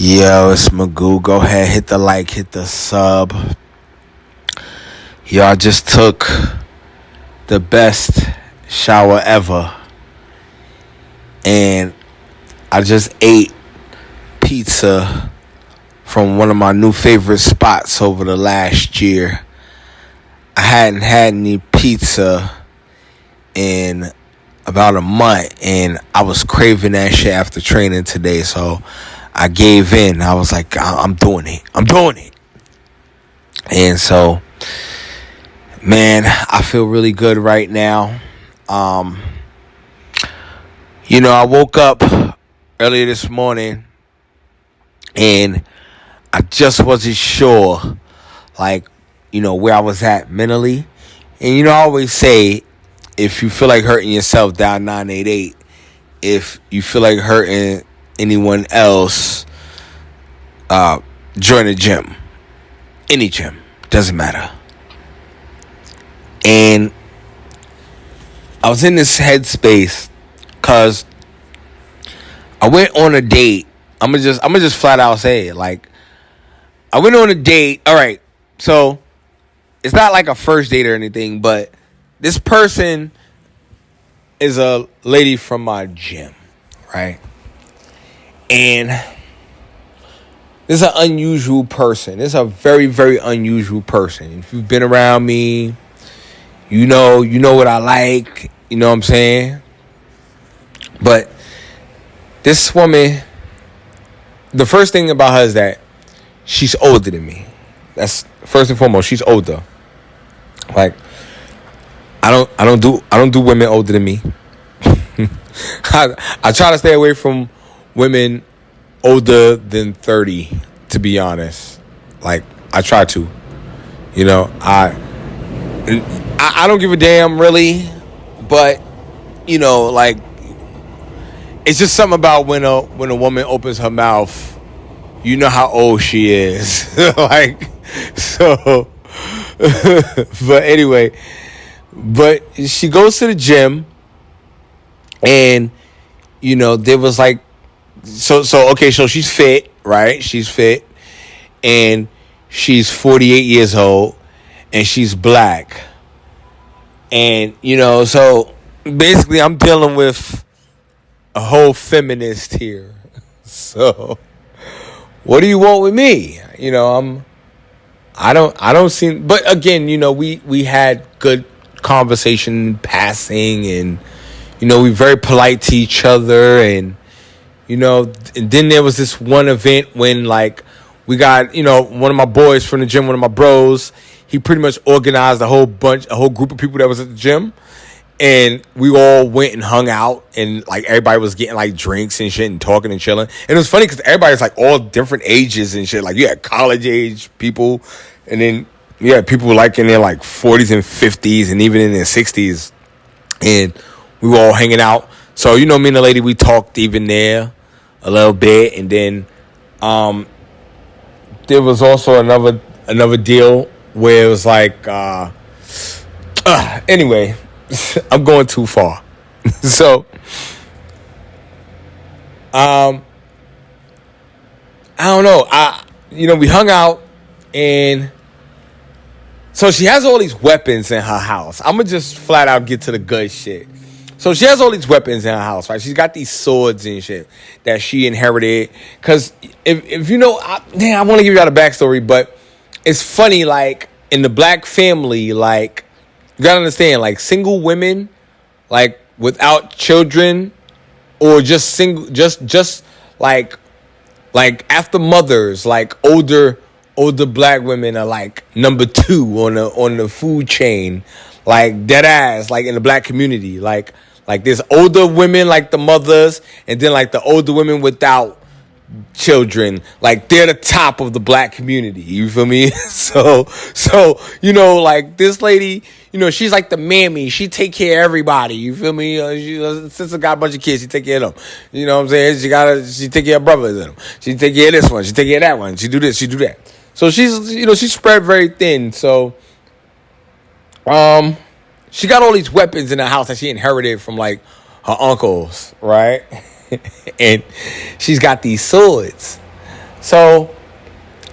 Yo, it's Magoo. Go ahead, hit the like, hit the sub. Yo, I just took the best shower ever. And I just ate pizza from one of my new favorite spots over the last year. I hadn't had any pizza in about a month, and I was craving that shit after training today, so I gave in. I was like, I'm doing it. And so, man, I feel really good right now. I woke up earlier this morning and I just wasn't sure, where I was at mentally. And, I always say, if you feel like hurting yourself, dial 988. If you feel like hurting anyone else, join a gym. Any gym. Doesn't matter. And I was in this headspace because I went on a date. I'm gonna just flat out say it. Like, I went on a date. All right, so it's not like a first date or anything, but this person is a lady from my gym, right? And this is an unusual person. This is a very, very unusual person. If you've been around me, you know what I like. You know what I'm saying? But this woman, the first thing about her is that she's older than me. That's first and foremost. She's older. Like, I don't do women older than me. I try to stay away from women older than 30, to be honest. Like, I try to. I don't give a damn, really. But, it's just something about when a woman opens her mouth, you know how old she is. But anyway, she goes to the gym, and, there was like, so she's fit, right? She's fit, and she's 48 years old, and she's black. And, so basically I'm dealing with a whole feminist here. So what do you want with me? I don't seem, but again, we had good conversation passing, and, we very polite to each other, and, and then there was this one event when, like, we got, one of my boys from the gym, one of my bros, he pretty much organized a whole group of people that was at the gym. And we all went and hung out, and, like, everybody was getting, like, drinks and shit and talking and chilling. And it was funny because everybody's, like, all different ages and shit. Like, you had college age people, and then you had people, like, in their, like, 40s and 50s and even in their 60s. And we were all hanging out. So, me and the lady, we talked even there a little bit. And then there was also another deal where it was like, anyway, I'm going too far. So, I don't know. We hung out, and so she has all these weapons in her house. I'm gonna just flat out get to the good shit. So she has all these weapons in her house, right? She's got these swords and shit that she inherited. Cause if I want to give you out a backstory, but it's funny, like, in the black family, like, you gotta understand, like, single women, like, without children, or just single, just like after mothers, like, older black women are, like, number 2 on the food chain, like, dead ass, like, in the black community, like there's older women, like the mothers, and then, like, the older women without children, like, they're the top of the black community. You feel me? So like, this lady, she's like the mammy. She take care of everybody. You feel me? She sister got a bunch of kids. She take care of them. You know what I'm saying? She take care of brothers and them. She take care of this one. She take care of that one. She do this. She do that. So she's she's spread very thin. So she got all these weapons in the house that she inherited from, like, her uncles, right? And she's got these swords. So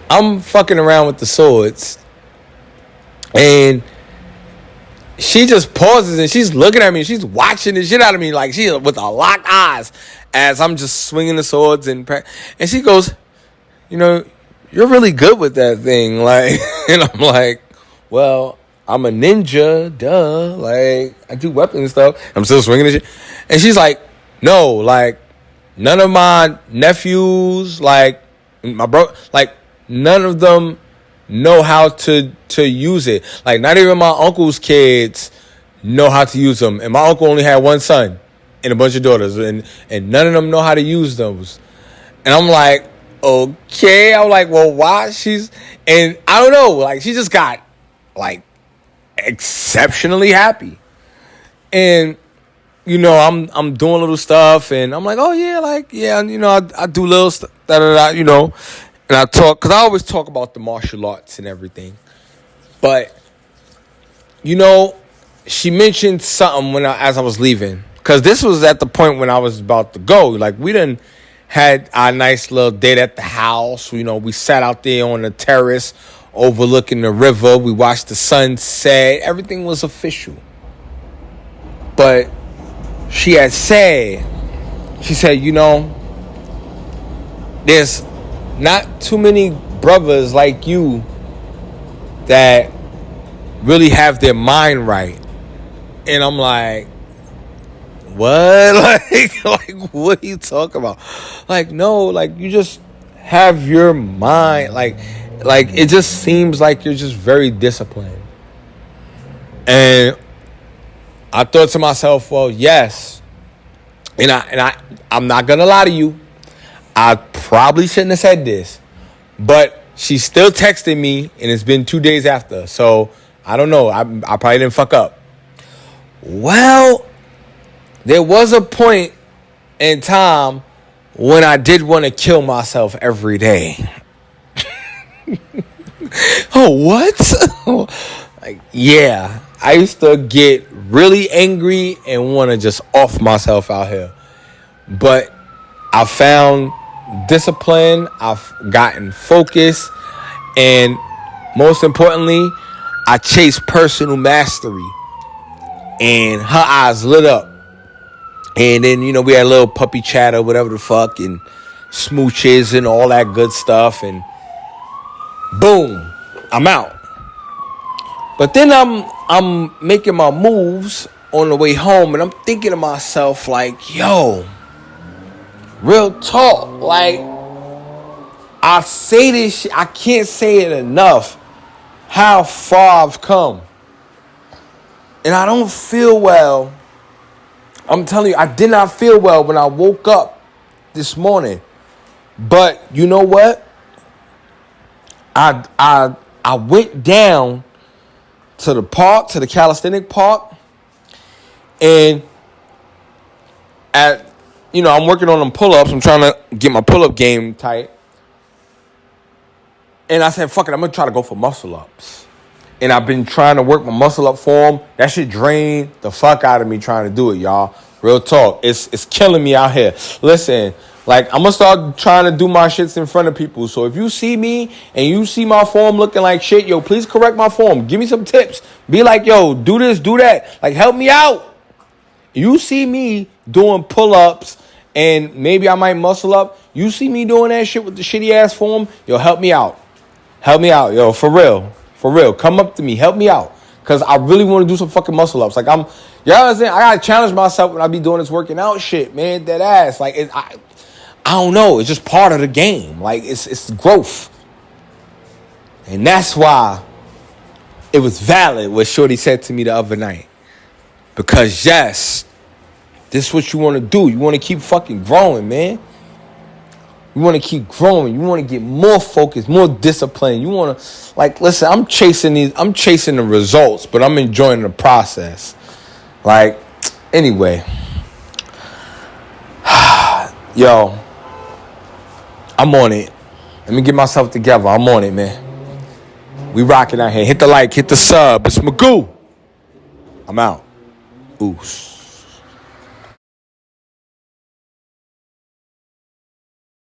I'm fucking around with the swords, and she just pauses and she's looking at me. She's watching the shit out of me, like she with a locked eyes as I'm just swinging the swords and she goes, you know, you're really good with that thing, like. And I'm like, well, I'm a ninja, duh. Like, I do weapons and stuff. I'm still swinging the shit. And she's like, no, like, none of my nephews, like, my bro, like, none of them know how to use it. Like, not even my uncle's kids know how to use them. And my uncle only had one son and a bunch of daughters. And none of them know how to use those. And I'm like, okay. I'm like, well, why? And I don't know. Like, she just got, like, exceptionally happy. And, you know, I'm doing little stuff. And I'm like, oh, yeah, like, yeah, you know, I do little stuff, you know. And I talk, because I always talk about the martial arts and everything. But, you know, she mentioned something as I was leaving. Because this was at the point when I was about to go. Like, we done had our nice little date at the house. You know, we sat out there on the terrace overlooking the river. We watched the sunset. Everything was official. But she said, you know, there's not too many brothers like you that really have their mind right. And I'm like, what? Like what are you talking about? Like, no, like, you just have your mind. Like it just seems like you're just very disciplined. And I thought to myself, well, yes. And I'm not gonna lie to you. I probably shouldn't have said this, but she's still texting me, and it's been 2 days after. So I don't know. I probably didn't fuck up. Well, there was a point in time when I did want to kill myself every day. Oh, what? Like, yeah. I used to get really angry and want to just off myself out here. But I found discipline. I've gotten focus. And most importantly, I chased personal mastery. And her eyes lit up. And then, you know, we had a little puppy chatter, whatever the fuck, and smooches and all that good stuff. And boom, I'm out. But then I'm making my moves on the way home, and I'm thinking to myself, like, yo, real talk. Like, I say this shit, I can't say it enough, how far I've come. And I don't feel well. I'm telling you, I did not feel well when I woke up this morning. But you know what? I went down to the park, to the calisthenic park, and I'm working on them pull-ups. I'm trying to get my pull-up game tight. And I said, fuck it, I'm going to try to go for muscle-ups. And I've been trying to work my muscle-up form. That shit drained the fuck out of me trying to do it, y'all. Real talk. It's killing me out here. Listen, like, I'm going to start trying to do my shits in front of people. So if you see me and you see my form looking like shit, yo, please correct my form. Give me some tips. Be like, yo, do this, do that. Like, help me out. You see me doing pull-ups and maybe I might muscle up. You see me doing that shit with the shitty-ass form, yo, help me out. Help me out, yo, for real. For real. Come up to me. Help me out. Because I really want to do some fucking muscle-ups. Like, y'all understand? I got to challenge myself when I be doing this working out shit, man. Dead ass. Like, I don't know. It's just part of the game. Like, it's growth. And that's why it was valid what Shorty said to me the other night. Because, yes, this is what you want to do. You want to keep fucking growing, man. You want to keep growing. You want to get more focused, more discipline. You want to, like, listen, I'm chasing the results, but I'm enjoying the process. Like, anyway. Yo, I'm on it. Let me get myself together. I'm on it, man. We rocking out here. Hit the like, hit the sub. It's Magoo. I'm out. Oos.